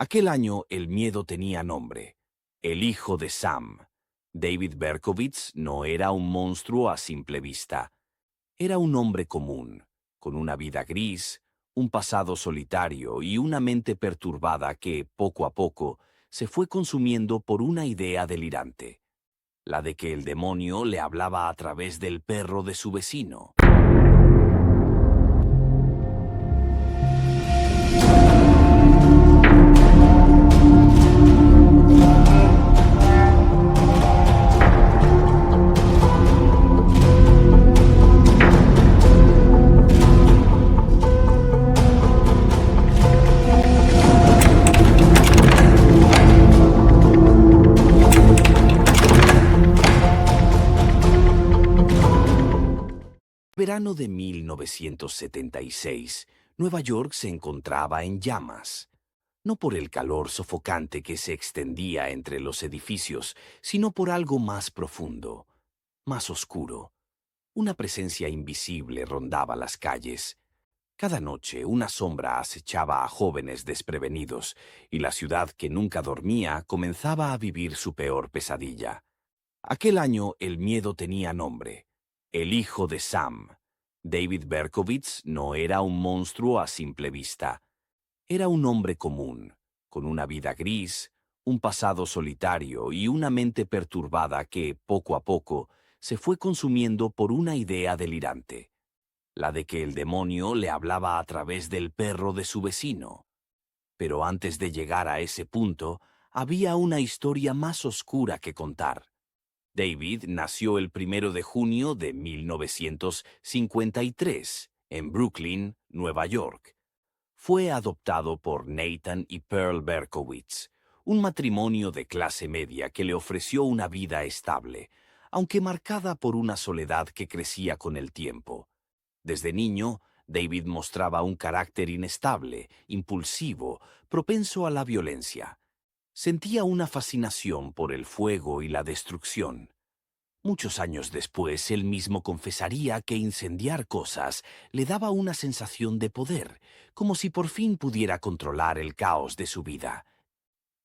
Aquel año el miedo tenía nombre: el hijo de Sam. David Berkowitz no era un monstruo a simple vista. Era un hombre común, con una vida gris, un pasado solitario y una mente perturbada que, poco a poco, se fue consumiendo por una idea delirante: la de que el demonio le hablaba a través del perro de su vecino. Verano de 1976, Nueva York se encontraba en llamas. No por el calor sofocante que se extendía entre los edificios, sino por algo más profundo, más oscuro. Una presencia invisible rondaba las calles. Cada noche una sombra acechaba a jóvenes desprevenidos, y la ciudad que nunca dormía comenzaba a vivir su peor pesadilla. Aquel año el miedo tenía nombre: el hijo de Sam. David Berkowitz no era un monstruo a simple vista. Era un hombre común, con una vida gris, un pasado solitario y una mente perturbada que, poco a poco, se fue consumiendo por una idea delirante: la de que el demonio le hablaba a través del perro de su vecino. Pero antes de llegar a ese punto, había una historia más oscura que contar. David nació el 1 de junio de 1953 en Brooklyn, Nueva York. Fue adoptado por Nathan y Pearl Berkowitz, un matrimonio de clase media que le ofreció una vida estable, aunque marcada por una soledad que crecía con el tiempo. Desde niño, David mostraba un carácter inestable, impulsivo, propenso a la violencia. Sentía una fascinación por el fuego y la destrucción. Muchos años después, él mismo confesaría que incendiar cosas le daba una sensación de poder, como si por fin pudiera controlar el caos de su vida.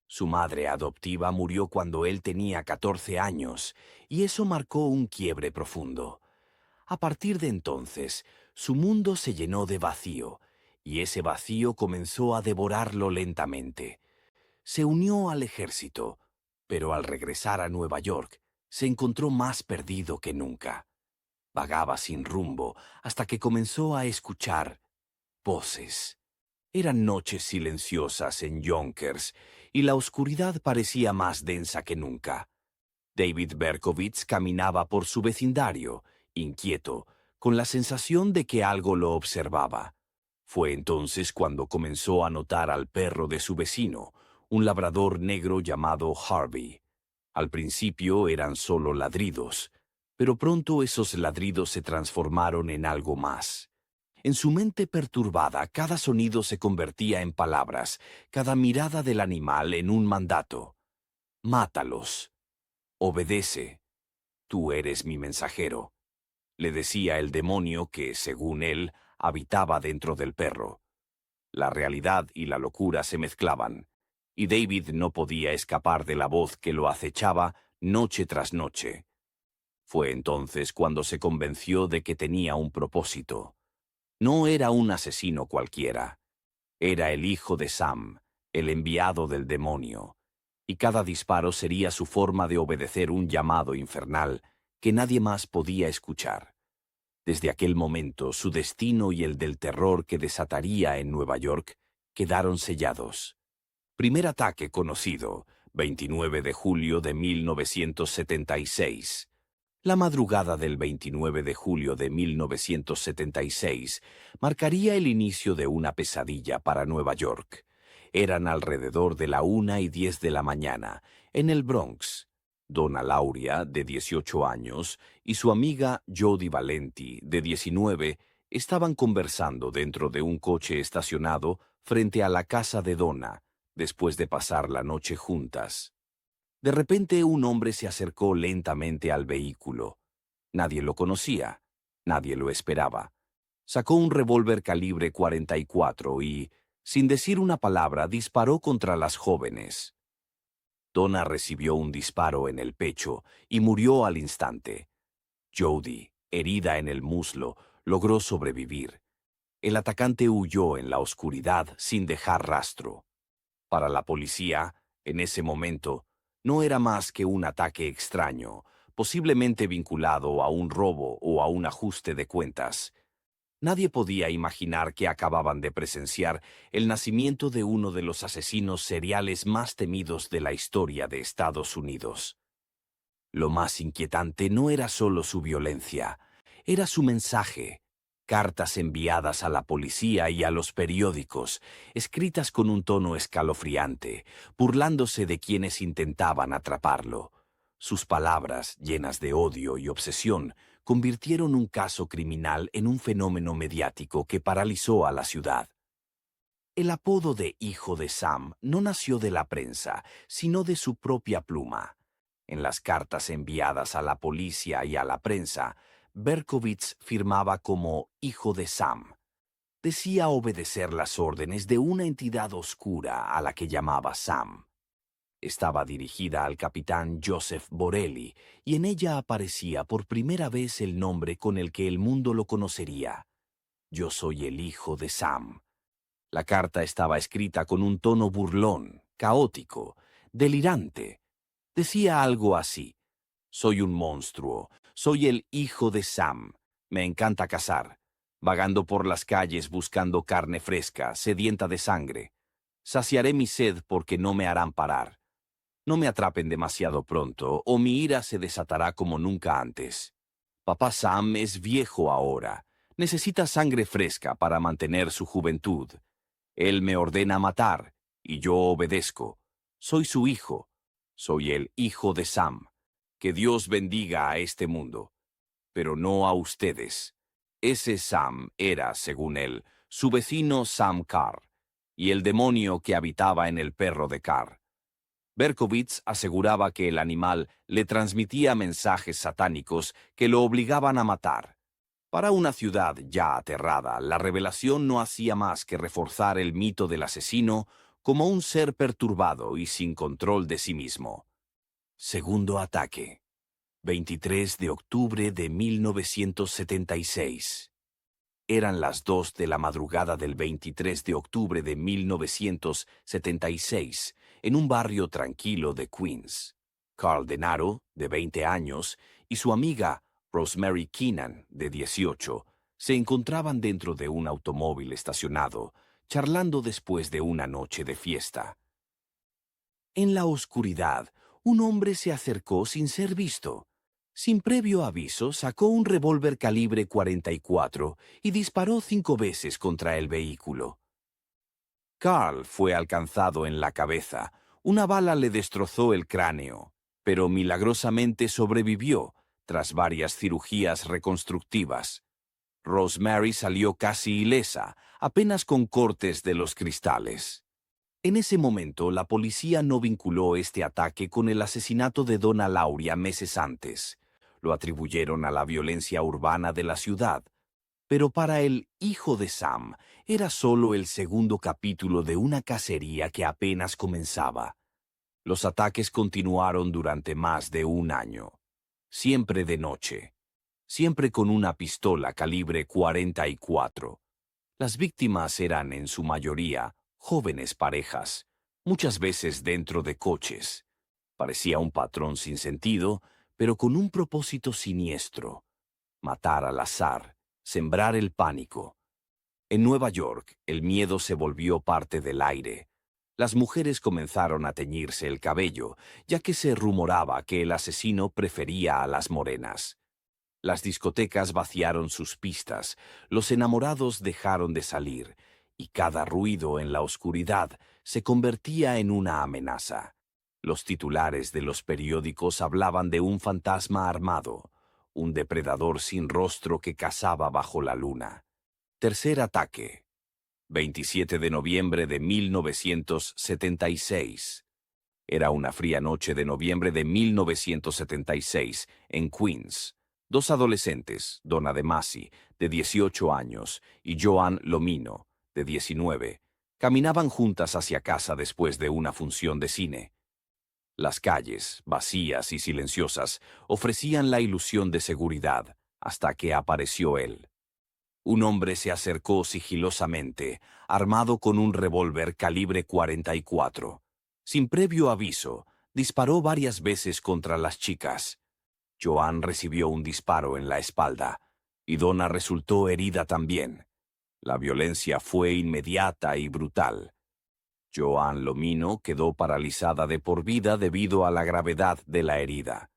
Su madre adoptiva murió cuando él tenía 14 años, y eso marcó un quiebre profundo. A partir de entonces, su mundo se llenó de vacío, y ese vacío comenzó a devorarlo lentamente. Se unió al ejército, pero al regresar a Nueva York, se encontró más perdido que nunca. Vagaba sin rumbo hasta que comenzó a escuchar voces. Eran noches silenciosas en Yonkers, y la oscuridad parecía más densa que nunca. David Berkowitz caminaba por su vecindario, inquieto, con la sensación de que algo lo observaba. Fue entonces cuando comenzó a notar al perro de su vecino, un labrador negro llamado Harvey. Al principio eran solo ladridos, pero pronto esos ladridos se transformaron en algo más. En su mente perturbada, cada sonido se convertía en palabras, cada mirada del animal en un mandato. «Mátalos. Obedece. Tú eres mi mensajero», le decía el demonio que, según él, habitaba dentro del perro. La realidad y la locura se mezclaban, y David no podía escapar de la voz que lo acechaba noche tras noche. Fue entonces cuando se convenció de que tenía un propósito. No era un asesino cualquiera. Era el hijo de Sam, el enviado del demonio, y cada disparo sería su forma de obedecer un llamado infernal que nadie más podía escuchar. Desde aquel momento, su destino y el del terror que desataría en Nueva York quedaron sellados. Primer ataque conocido, 29 de julio de 1976. La madrugada del 29 de julio de 1976 marcaría el inicio de una pesadilla para Nueva York. Eran alrededor de la 1:10 de la mañana, en el Bronx. Donna Lauria, de 18 años, y su amiga Jody Valenti, de 19, estaban conversando dentro de un coche estacionado frente a la casa de Donna, después de pasar la noche juntas. De repente un hombre se acercó lentamente al vehículo. Nadie lo conocía, nadie lo esperaba. Sacó un revólver calibre 44 y, Sin decir una palabra, disparó contra las jóvenes. Donna recibió un disparo en el pecho y murió al instante. Jody, herida en el muslo, logró sobrevivir. El atacante huyó en la oscuridad sin dejar rastro. Para la policía, en ese momento, no era más que un ataque extraño, posiblemente vinculado a un robo o a un ajuste de cuentas. Nadie podía imaginar que acababan de presenciar el nacimiento de uno de los asesinos seriales más temidos de la historia de Estados Unidos. Lo más inquietante no era solo su violencia, era su mensaje. Cartas enviadas a la policía y a los periódicos, escritas con un tono escalofriante, burlándose de quienes intentaban atraparlo. Sus palabras, llenas de odio y obsesión, convirtieron un caso criminal en un fenómeno mediático que paralizó a la ciudad. El apodo de Hijo de Sam no nació de la prensa, sino de su propia pluma. En las cartas enviadas a la policía y a la prensa, Berkowitz firmaba como Hijo de Sam. Decía obedecer las órdenes de una entidad oscura a la que llamaba Sam. Estaba dirigida al capitán Joseph Borelli, y en ella aparecía por primera vez el nombre con el que el mundo lo conocería. Yo soy el Hijo de Sam. La carta estaba escrita con un tono burlón, caótico, delirante. Decía algo así: soy un monstruo, soy el hijo de Sam, me encanta cazar, vagando por las calles buscando carne fresca, sedienta de sangre. Saciaré mi sed porque no me harán parar. No me atrapen demasiado pronto, o mi ira se desatará como nunca antes. Papá Sam es viejo ahora, necesita sangre fresca para mantener su juventud. Él me ordena matar, y yo obedezco. Soy su hijo. Soy el hijo de Sam. Que Dios bendiga a este mundo, pero no a ustedes. Ese Sam era, según él, su vecino Sam Carr, y el demonio que habitaba en el perro de Carr. Berkowitz aseguraba que el animal le transmitía mensajes satánicos que lo obligaban a matar. Para una ciudad ya aterrada, la revelación no hacía más que reforzar el mito del asesino como un ser perturbado y sin control de sí mismo. Segundo ataque. 23 de octubre de 1976. Eran las 2 de la madrugada del 23 de octubre de 1976, en un barrio tranquilo de Queens. Carl Denaro, de 20 años, y su amiga Rosemary Keenan, de 18, se encontraban dentro de un automóvil estacionado, charlando después de una noche de fiesta. En la oscuridad, un hombre se acercó sin ser visto. Sin previo aviso, sacó un revólver calibre 44 y disparó 5 veces contra el vehículo. Carl fue alcanzado en la cabeza. Una bala le destrozó el cráneo, pero milagrosamente sobrevivió tras varias cirugías reconstructivas. Rosemary salió casi ilesa, apenas con cortes de los cristales. En ese momento, la policía no vinculó este ataque con el asesinato de Donna Lauria meses antes. Lo atribuyeron a la violencia urbana de la ciudad. Pero para el hijo de Sam, era solo el segundo capítulo de una cacería que apenas comenzaba. Los ataques continuaron durante más de un año. Siempre de noche. Siempre con una pistola calibre 44. Las víctimas eran, en su mayoría, jóvenes parejas, muchas veces dentro de coches. Parecía un patrón sin sentido, pero con un propósito siniestro: matar al azar, sembrar el pánico. En Nueva York, el miedo se volvió parte del aire. Las mujeres comenzaron a teñirse el cabello, ya que se rumoraba que el asesino prefería a las morenas. Las discotecas vaciaron sus pistas, los enamorados dejaron de salir, y cada ruido en la oscuridad se convertía en una amenaza. Los titulares de los periódicos hablaban de un fantasma armado, un depredador sin rostro que cazaba bajo la luna. Tercer ataque. 27 de noviembre de 1976. Era una fría noche de noviembre de 1976, en Queens. Dos adolescentes, Donna De Masi, de 18 años, y Joan Lomino, de 19, Caminaban juntas hacia casa después de una función de cine. Las calles, vacías y silenciosas, ofrecían la ilusión de seguridad, hasta que apareció él. Un hombre se acercó sigilosamente, armado con un revólver calibre 44. Sin previo aviso, disparó varias veces contra las chicas. Joan recibió un disparo en la espalda, y Donna resultó herida también. La violencia fue inmediata y brutal. Joan Lomino quedó paralizada de por vida debido a la gravedad de la herida.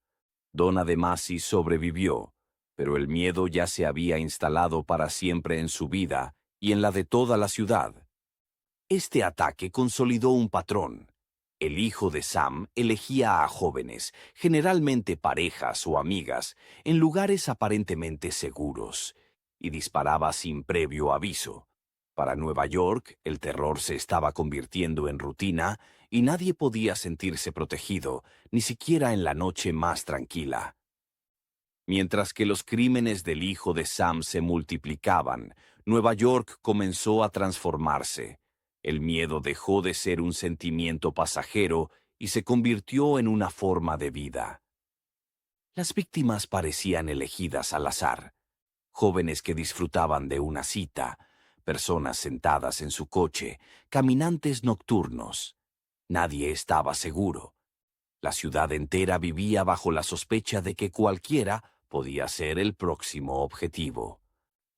Donna De Masi sobrevivió, pero el miedo ya se había instalado para siempre en su vida y en la de toda la ciudad. Este ataque consolidó un patrón. El hijo de Sam elegía a jóvenes, generalmente parejas o amigas, en lugares aparentemente seguros, y disparaba sin previo aviso. Para Nueva York, el terror se estaba convirtiendo en rutina y nadie podía sentirse protegido, ni siquiera en la noche más tranquila. Mientras que los crímenes del hijo de Sam se multiplicaban, Nueva York comenzó a transformarse. El miedo dejó de ser un sentimiento pasajero y se convirtió en una forma de vida. Las víctimas parecían elegidas al azar. Jóvenes que disfrutaban de una cita, personas sentadas en su coche, caminantes nocturnos. Nadie estaba seguro. La ciudad entera vivía bajo la sospecha de que cualquiera podía ser el próximo objetivo.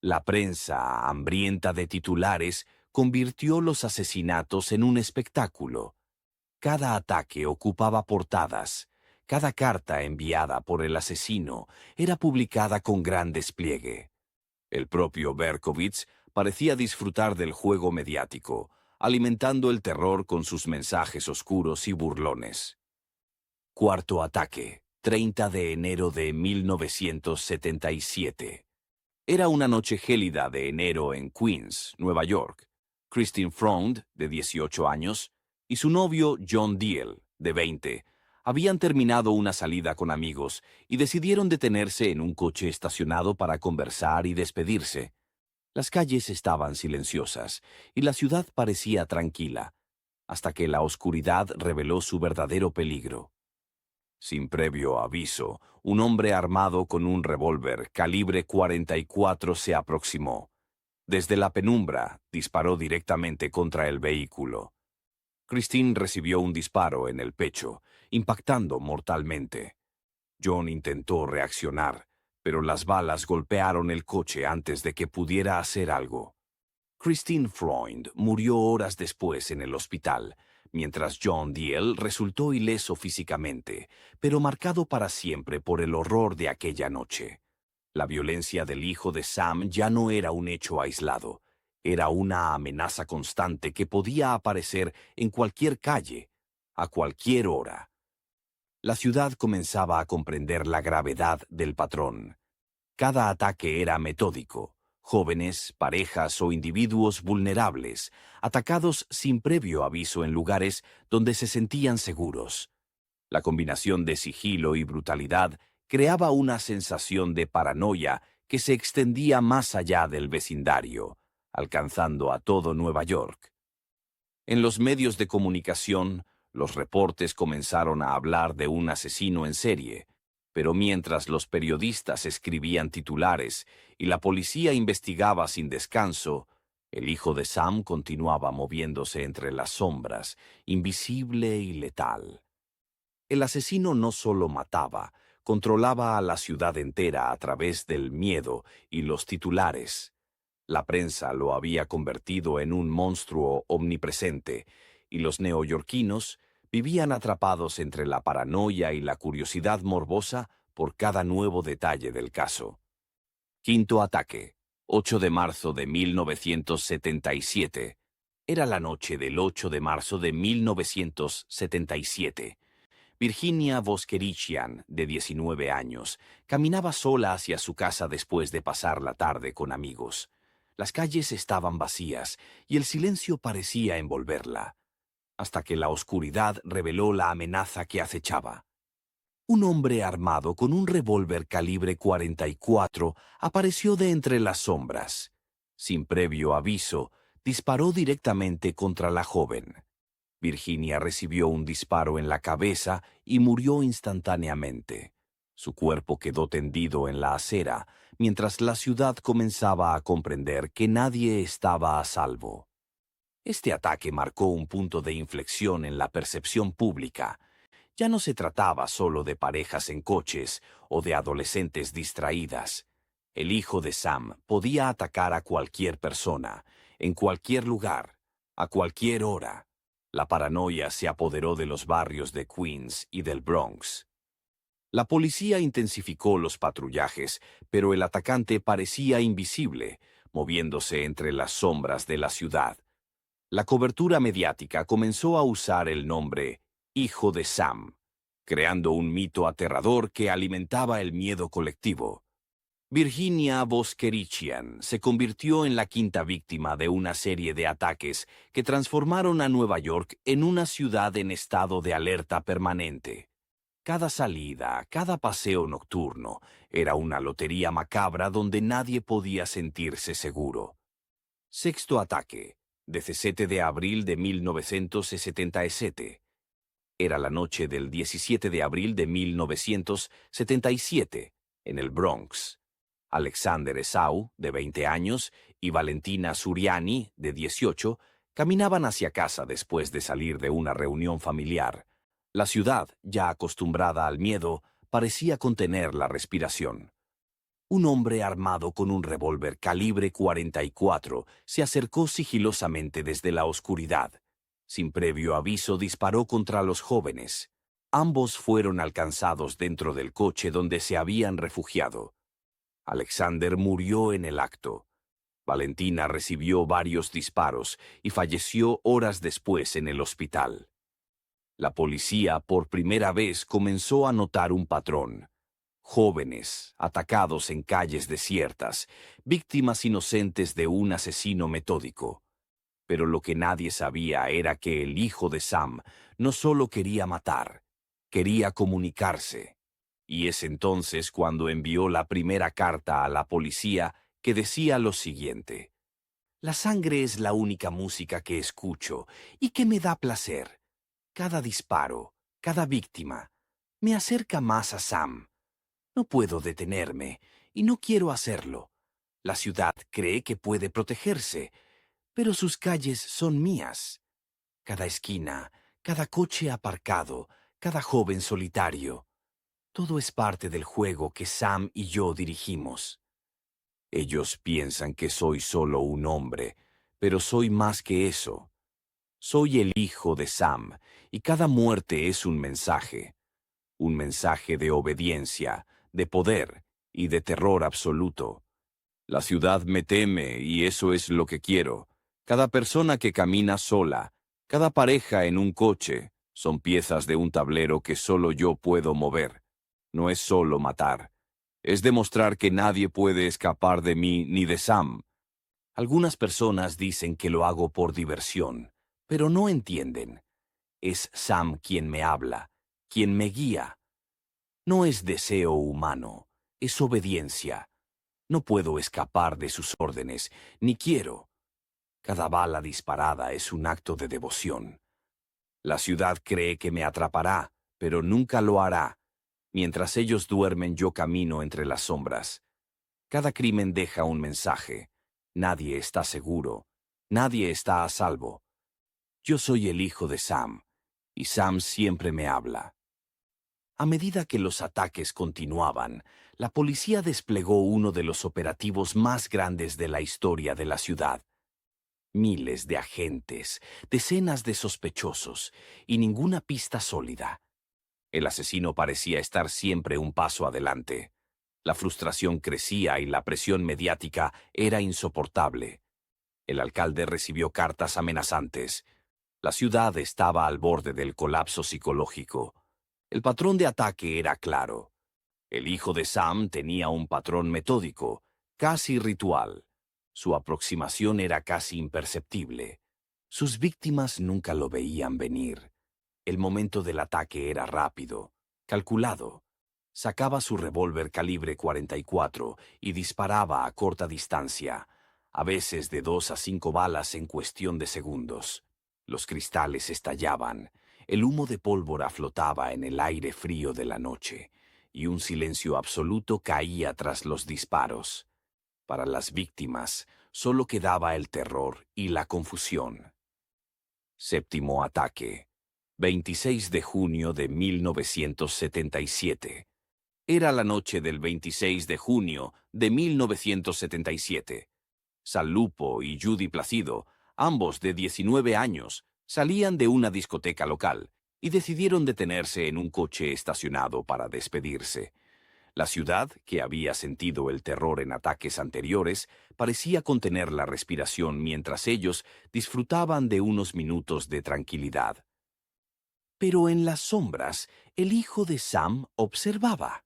La prensa, hambrienta de titulares, convirtió los asesinatos en un espectáculo. Cada ataque ocupaba portadas. Cada carta enviada por el asesino era publicada con gran despliegue. El propio Berkowitz parecía disfrutar del juego mediático, alimentando el terror con sus mensajes oscuros y burlones. Cuarto ataque, 30 de enero de 1977. Era una noche gélida de enero en Queens, Nueva York. Christine Freund, de 18 años, y su novio John Diehl, de 20, habían terminado una salida con amigos y decidieron detenerse en un coche estacionado para conversar y despedirse. Las calles estaban silenciosas y la ciudad parecía tranquila, hasta que la oscuridad reveló su verdadero peligro. Sin previo aviso, un hombre armado con un revólver calibre 44 se aproximó. Desde la penumbra, disparó directamente contra el vehículo. Christine recibió un disparo en el pecho, impactando mortalmente. John intentó reaccionar, pero las balas golpearon el coche antes de que pudiera hacer algo. Christine Freund murió horas después en el hospital, mientras John Diehl resultó ileso físicamente, pero marcado para siempre por el horror de aquella noche. La violencia del hijo de Sam ya no era un hecho aislado, era una amenaza constante que podía aparecer en cualquier calle, a cualquier hora. La ciudad comenzaba a comprender la gravedad del patrón. Cada ataque era metódico. Jóvenes, parejas o individuos vulnerables, atacados sin previo aviso en lugares donde se sentían seguros. La combinación de sigilo y brutalidad creaba una sensación de paranoia que se extendía más allá del vecindario, alcanzando a todo Nueva York. En los medios de comunicación, los reportes comenzaron a hablar de un asesino en serie, pero mientras los periodistas escribían titulares y la policía investigaba sin descanso, el hijo de Sam continuaba moviéndose entre las sombras, invisible y letal. El asesino no solo mataba, controlaba a la ciudad entera a través del miedo y los titulares. La prensa lo había convertido en un monstruo omnipresente, y los neoyorquinos vivían atrapados entre la paranoia y la curiosidad morbosa por cada nuevo detalle del caso. Quinto ataque, 8 de marzo de 1977. Era la noche del 8 de marzo de 1977. Virginia Voskerichian, de 19 años, caminaba sola hacia su casa después de pasar la tarde con amigos. Las calles estaban vacías y el silencio parecía envolverla, hasta que la oscuridad reveló la amenaza que acechaba. Un hombre armado con un revólver calibre 44 apareció de entre las sombras. Sin previo aviso, disparó directamente contra la joven. Virginia recibió un disparo en la cabeza y murió instantáneamente. Su cuerpo quedó tendido en la acera, mientras la ciudad comenzaba a comprender que nadie estaba a salvo. Este ataque marcó un punto de inflexión en la percepción pública. Ya no se trataba solo de parejas en coches o de adolescentes distraídas. El hijo de Sam podía atacar a cualquier persona, en cualquier lugar, a cualquier hora. La paranoia se apoderó de los barrios de Queens y del Bronx. La policía intensificó los patrullajes, pero el atacante parecía invisible, moviéndose entre las sombras de la ciudad. La cobertura mediática comenzó a usar el nombre Hijo de Sam, creando un mito aterrador que alimentaba el miedo colectivo. Virginia Voskerichian se convirtió en la quinta víctima de una serie de ataques que transformaron a Nueva York en una ciudad en estado de alerta permanente. Cada salida, cada paseo nocturno, era una lotería macabra donde nadie podía sentirse seguro. Sexto ataque, 17 de abril de 1977. Era la noche del 17 de abril de 1977, en el Bronx. Alexander Esau, de 20 años, y Valentina Suriani, de 18, caminaban hacia casa después de salir de una reunión familiar. La ciudad, ya acostumbrada al miedo, parecía contener la respiración. Un hombre armado con un revólver calibre 44 se acercó sigilosamente desde la oscuridad. Sin previo aviso disparó contra los jóvenes. Ambos fueron alcanzados dentro del coche donde se habían refugiado. Alexander murió en el acto. Valentina recibió varios disparos y falleció horas después en el hospital. La policía por primera vez comenzó a notar un patrón. Jóvenes, atacados en calles desiertas, víctimas inocentes de un asesino metódico. Pero lo que nadie sabía era que el hijo de Sam no solo quería matar, quería comunicarse. Y es entonces cuando envió la primera carta a la policía que decía lo siguiente: «La sangre es la única música que escucho y que me da placer. Cada disparo, cada víctima, me acerca más a Sam. No puedo detenerme, y no quiero hacerlo. La ciudad cree que puede protegerse, pero sus calles son mías. Cada esquina, cada coche aparcado, cada joven solitario. Todo es parte del juego que Sam y yo dirigimos. Ellos piensan que soy solo un hombre, pero soy más que eso. Soy el hijo de Sam, y cada muerte es un mensaje de obediencia, de poder y de terror absoluto. La ciudad me teme y eso es lo que quiero. Cada persona que camina sola, cada pareja en un coche, son piezas de un tablero que solo yo puedo mover. No es solo matar. Es demostrar que nadie puede escapar de mí ni de Sam. Algunas personas dicen que lo hago por diversión, pero no entienden. Es Sam quien me habla, quien me guía. No es deseo humano, es obediencia. No puedo escapar de sus órdenes, ni quiero. Cada bala disparada es un acto de devoción. La ciudad cree que me atrapará, pero nunca lo hará. Mientras ellos duermen, yo camino entre las sombras. Cada crimen deja un mensaje. Nadie está seguro. Nadie está a salvo. Yo soy el hijo de Sam, y Sam siempre me habla. A medida que los ataques continuaban, la policía desplegó uno de los operativos más grandes de la historia de la ciudad. Miles de agentes, decenas de sospechosos y ninguna pista sólida. El asesino parecía estar siempre un paso adelante. La frustración crecía y la presión mediática era insoportable. El alcalde recibió cartas amenazantes. La ciudad estaba al borde del colapso psicológico. El patrón de ataque era claro. El hijo de Sam tenía un patrón metódico, casi ritual. Su aproximación era casi imperceptible. Sus víctimas nunca lo veían venir. El momento del ataque era rápido, calculado. Sacaba su revólver calibre 44 y disparaba a corta distancia. a veces de 2 a 5 balas en cuestión de segundos. Los cristales estallaban, el humo de pólvora flotaba en el aire frío de la noche, y un silencio absoluto caía tras los disparos. Para las víctimas, solo quedaba el terror y la confusión. Séptimo ataque. 26 de junio de 1977. Era la noche del 26 de junio de 1977. Sal Lupo y Judy Placido, ambos de 19 años, salían de una discoteca local y decidieron detenerse en un coche estacionado para despedirse. La ciudad, que había sentido el terror en ataques anteriores, parecía contener la respiración mientras ellos disfrutaban de unos minutos de tranquilidad. Pero en las sombras, el hijo de Sam observaba.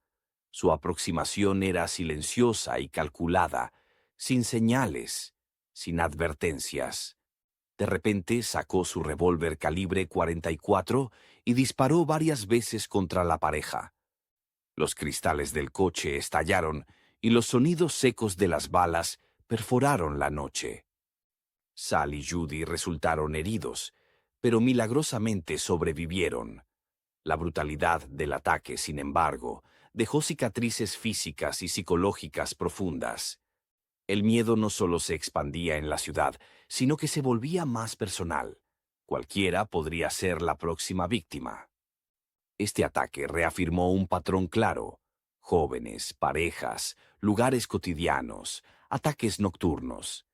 Su aproximación era silenciosa y calculada, sin señales, sin advertencias. De repente sacó su revólver calibre 44 y disparó varias veces contra la pareja. Los cristales del coche estallaron y los sonidos secos de las balas perforaron la noche. Sal y Judy resultaron heridos, pero milagrosamente sobrevivieron. La brutalidad del ataque, sin embargo, dejó cicatrices físicas y psicológicas profundas. El miedo no solo se expandía en la ciudad, sino que se volvía más personal. Cualquiera podría ser la próxima víctima. Este ataque reafirmó un patrón claro: jóvenes, parejas, lugares cotidianos, ataques nocturnos.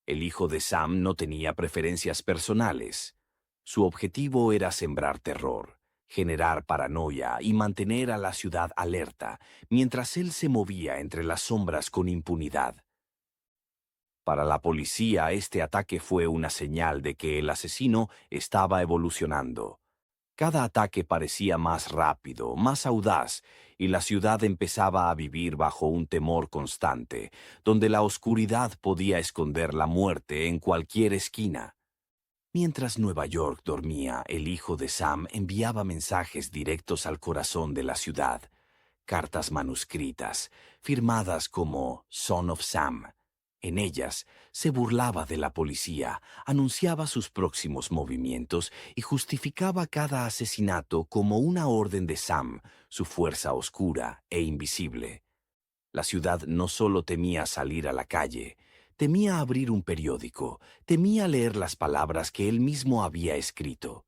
El hijo de Sam no tenía preferencias personales. Su objetivo era sembrar terror, generar paranoia y mantener a la ciudad alerta, mientras él se movía entre las sombras con impunidad. Para la policía, este ataque fue una señal de que el asesino estaba evolucionando. Cada ataque parecía más rápido, más audaz, y la ciudad empezaba a vivir bajo un temor constante, donde la oscuridad podía esconder la muerte en cualquier esquina. Mientras Nueva York dormía, el hijo de Sam enviaba mensajes directos al corazón de la ciudad, cartas manuscritas, firmadas como Son of Sam. En ellas se burlaba de la policía, anunciaba sus próximos movimientos y justificaba cada asesinato como una orden de Sam, su fuerza oscura e invisible. La ciudad no solo temía salir a la calle, temía abrir un periódico, temía leer las palabras que él mismo había escrito.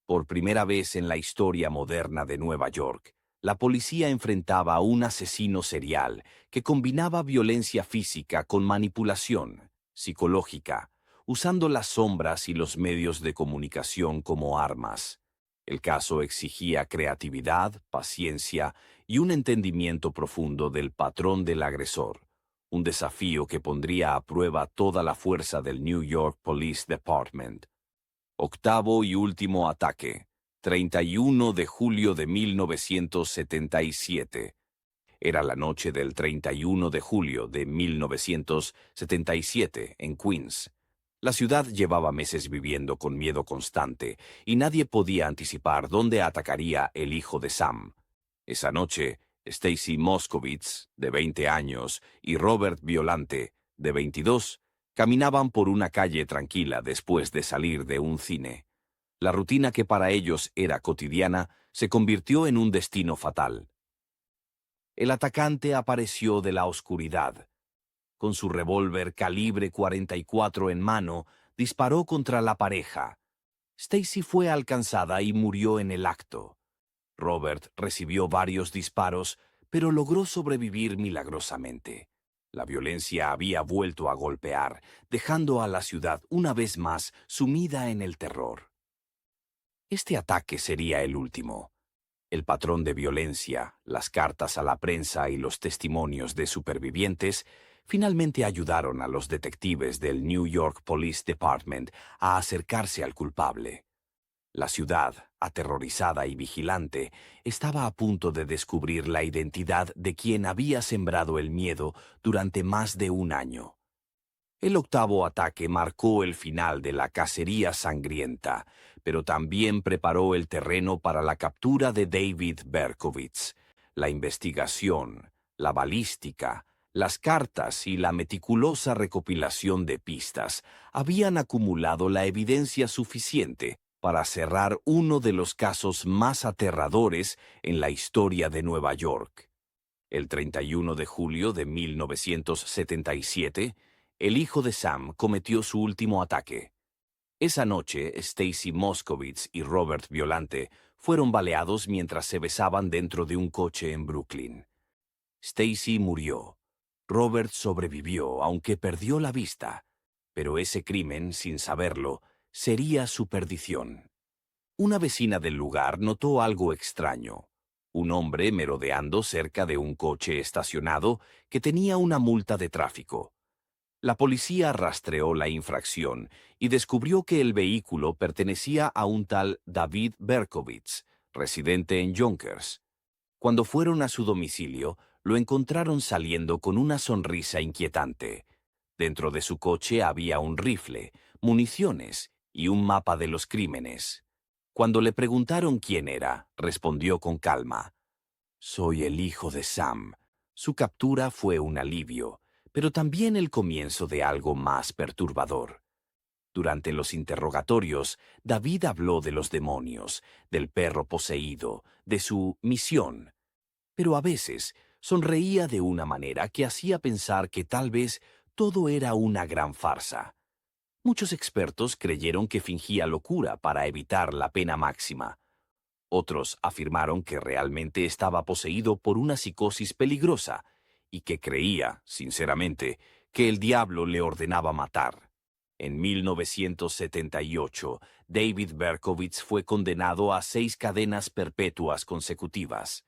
Por primera vez en la historia moderna de Nueva York, la policía enfrentaba a un asesino serial que combinaba violencia física con manipulación psicológica, usando las sombras y los medios de comunicación como armas. El caso exigía creatividad, paciencia y un entendimiento profundo del patrón del agresor, un desafío que pondría a prueba toda la fuerza del New York Police Department. Octavo y último ataque. 31 de julio de 1977. Era la noche del 31 de julio de 1977 en Queens. La ciudad llevaba meses viviendo con miedo constante y nadie podía anticipar dónde atacaría el hijo de Sam. Esa noche, Stacy Moskowitz, de 20 años, y Robert Violante, de 22, caminaban por una calle tranquila después de salir de un cine. La rutina que para ellos era cotidiana se convirtió en un destino fatal. El atacante apareció de la oscuridad. Con su revólver calibre 44 en mano, disparó contra la pareja. Stacy fue alcanzada y murió en el acto. Robert recibió varios disparos, pero logró sobrevivir milagrosamente. La violencia había vuelto a golpear, dejando a la ciudad una vez más sumida en el terror. Este ataque sería el último. El patrón de violencia, las cartas a la prensa y los testimonios de supervivientes finalmente ayudaron a los detectives del New York Police Department a acercarse al culpable. La ciudad, aterrorizada y vigilante, estaba a punto de descubrir la identidad de quien había sembrado el miedo durante más de un año. El octavo ataque marcó el final de la cacería sangrienta, pero también preparó el terreno para la captura de David Berkowitz. La investigación, la balística, Las cartas y la meticulosa recopilación de pistas habían acumulado la evidencia suficiente para cerrar uno de los casos más aterradores en la historia de Nueva York. El 31 de julio de 1977, el hijo de Sam cometió su último ataque. Esa noche, Stacy Moskowitz y Robert Violante fueron baleados mientras se besaban dentro de un coche en Brooklyn. Stacy murió. Robert sobrevivió, aunque perdió la vista. Pero ese crimen, sin saberlo, sería su perdición. Una vecina del lugar notó algo extraño. Un hombre merodeando cerca de un coche estacionado que tenía una multa de tráfico. La policía rastreó la infracción y descubrió que el vehículo pertenecía a un tal David Berkowitz, residente en Yonkers. Cuando fueron a su domicilio, lo encontraron saliendo con una sonrisa inquietante. Dentro de su coche había un rifle, municiones y un mapa de los crímenes. Cuando le preguntaron quién era, respondió con calma: «Soy el hijo de Sam». Su captura fue un alivio, pero también el comienzo de algo más perturbador. Durante los interrogatorios, David habló de los demonios, del perro poseído, de su misión. Pero a veces sonreía de una manera que hacía pensar que tal vez todo era una gran farsa. Muchos expertos creyeron que fingía locura para evitar la pena máxima. Otros afirmaron que realmente estaba poseído por una psicosis peligrosa y que creía, sinceramente, que el diablo le ordenaba matar. En 1978, David Berkowitz fue condenado a 6 cadenas perpetuas consecutivas.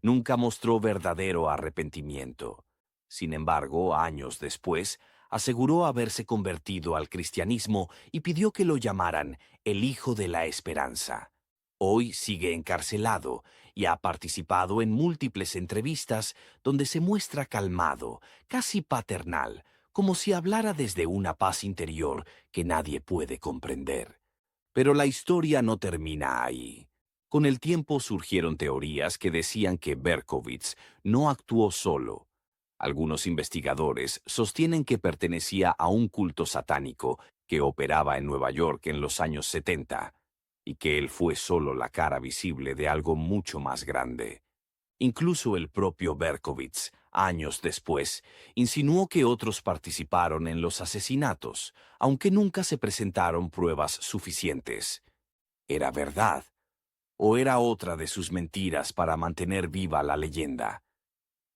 Nunca mostró verdadero arrepentimiento. Sin embargo, años después, aseguró haberse convertido al cristianismo y pidió que lo llamaran el Hijo de la Esperanza. Hoy sigue encarcelado y ha participado en múltiples entrevistas donde se muestra calmado, casi paternal, como si hablara desde una paz interior que nadie puede comprender. Pero la historia no termina ahí. Con el tiempo surgieron teorías que decían que Berkowitz no actuó solo. Algunos investigadores sostienen que pertenecía a un culto satánico que operaba en Nueva York en los años 70, y que él fue solo la cara visible de algo mucho más grande. Incluso el propio Berkowitz, años después, insinuó que otros participaron en los asesinatos, aunque nunca se presentaron pruebas suficientes. ¿Era verdad? ¿O era otra de sus mentiras para mantener viva la leyenda?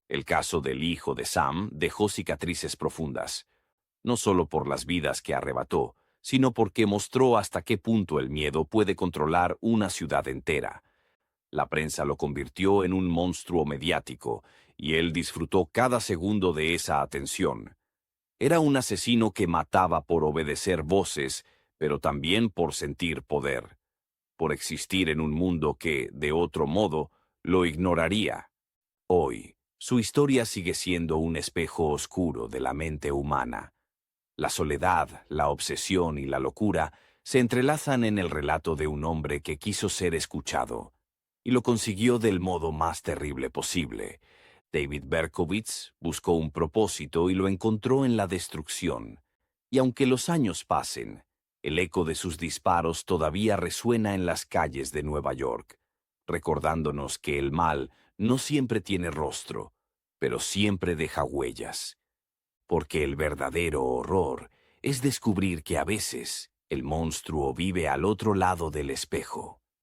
El caso del hijo de Sam dejó cicatrices profundas, no solo por las vidas que arrebató, sino porque mostró hasta qué punto el miedo puede controlar una ciudad entera. La prensa lo convirtió en un monstruo mediático, y él disfrutó cada segundo de esa atención. Era un asesino que mataba por obedecer voces, pero también por sentir poder, por existir en un mundo que, de otro modo, lo ignoraría. Hoy, su historia sigue siendo un espejo oscuro de la mente humana. La soledad, la obsesión y la locura se entrelazan en el relato de un hombre que quiso ser escuchado, y lo consiguió del modo más terrible posible. David Berkowitz buscó un propósito y lo encontró en la destrucción. Y aunque los años pasen, el eco de sus disparos todavía resuena en las calles de Nueva York, recordándonos que el mal no siempre tiene rostro, pero siempre deja huellas. Porque el verdadero horror es descubrir que a veces el monstruo vive al otro lado del espejo.